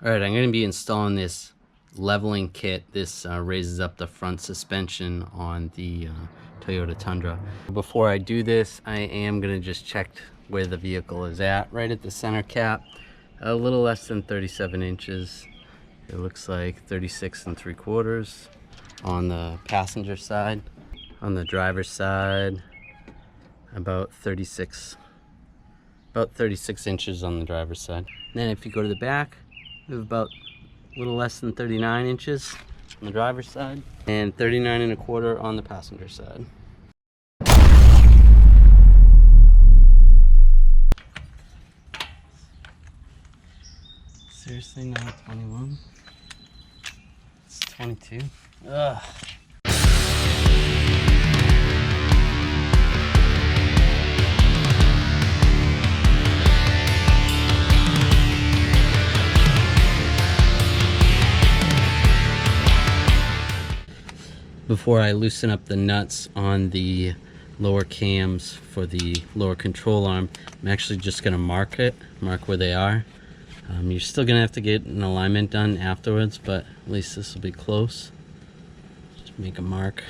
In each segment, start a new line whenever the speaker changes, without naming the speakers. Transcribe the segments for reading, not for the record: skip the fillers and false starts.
Alright, I'm going to be installing this leveling kit. This raises up the front suspension on the Toyota Tundra. Before I do this, I am going to just check where the vehicle is at. Right at the center cap, a little less than 37 inches. It looks like 36 3/4 on the passenger side. On the driver's side, about 36 inches on the driver's side. And then if you go to the back, we have about a little less than 39 inches on the driver's side and 39 1/4 on the passenger side. Seriously, not 21? It's 22. Ugh. Before I loosen up the nuts on the lower cams for the lower control arm, I'm actually just going to mark where they are. You're still going to have to get an alignment done afterwards, but at least this will be close. Just make a mark.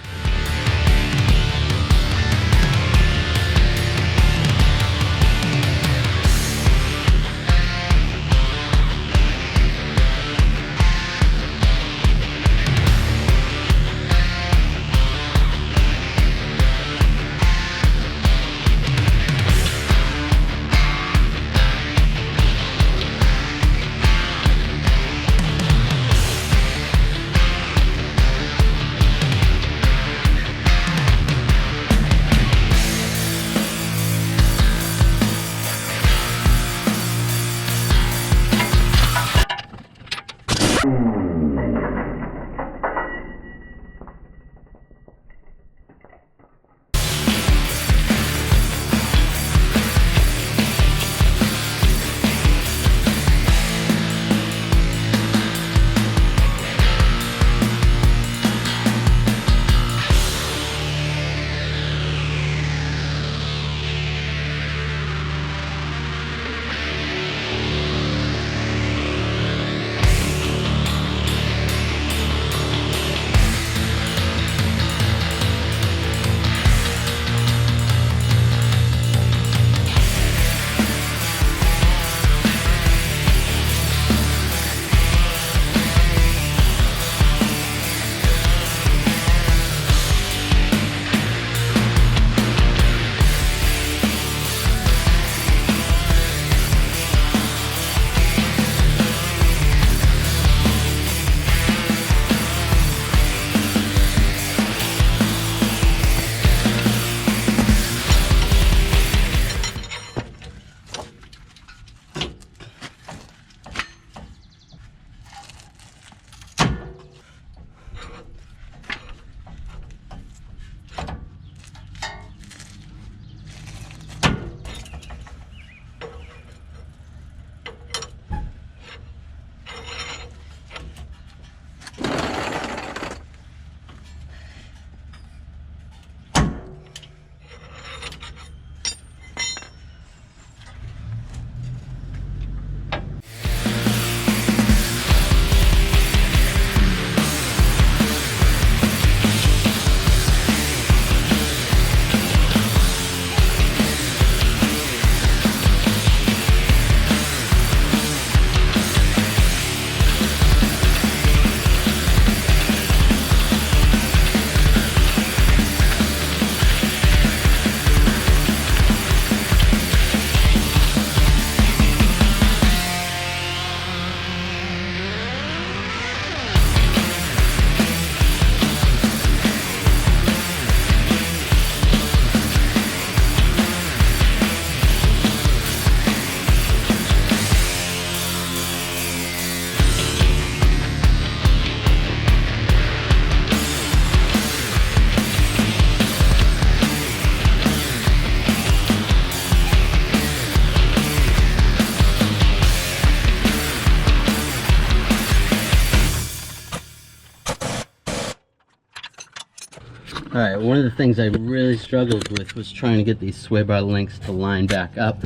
Alright, one of the things I really struggled with was trying to get these sway bar links to line back up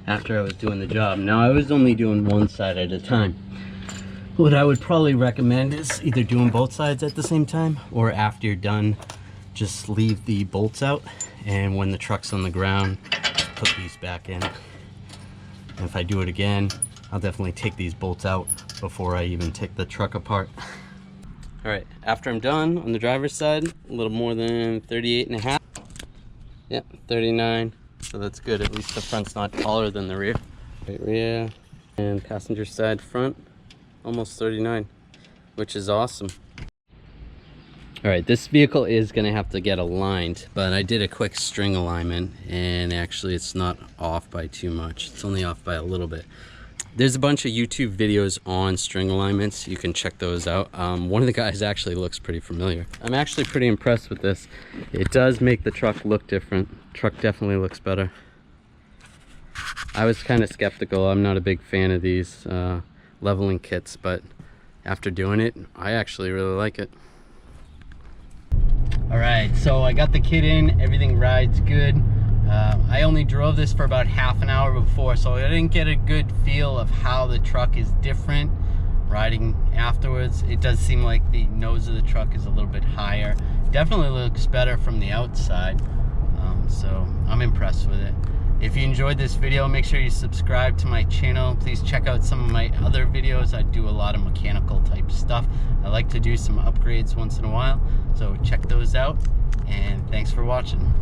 after I was doing the job. Now I was only doing one side at a time. What I would probably recommend is either doing both sides at the same time, or after you're done, just leave the bolts out, and when the truck's on the ground, just put these back in. And if I do it again, I'll definitely take these bolts out before I even take the truck apart. All right, after I'm done on the driver's side, a little more than 38.5. Yep, 39. So that's good. At least the front's not taller than the rear. Right rear and passenger side front, almost 39, which is awesome. All right, this vehicle is gonna have to get aligned, but I did a quick string alignment, and actually it's not off by too much. It's only off by a little bit. There's a bunch of YouTube videos on string alignments. You can check those out. One of the guys actually looks pretty familiar. I'm actually pretty impressed with this. It does make the truck look different. Truck definitely looks better. I was kind of skeptical. I'm not a big fan of these leveling kits, but after doing it, I actually really like it. All right, so I got the kit in, everything rides good. I only drove this for about half an hour before, so I didn't get a good feel of how the truck is different riding afterwards. It does seem like the nose of the truck is a little bit higher. Definitely looks better from the outside, so I'm impressed with it. If you enjoyed this video, make sure you subscribe to my channel. Please check out some of my other videos. I do a lot of mechanical type stuff. I like to do some upgrades once in a while, so check those out, and thanks for watching.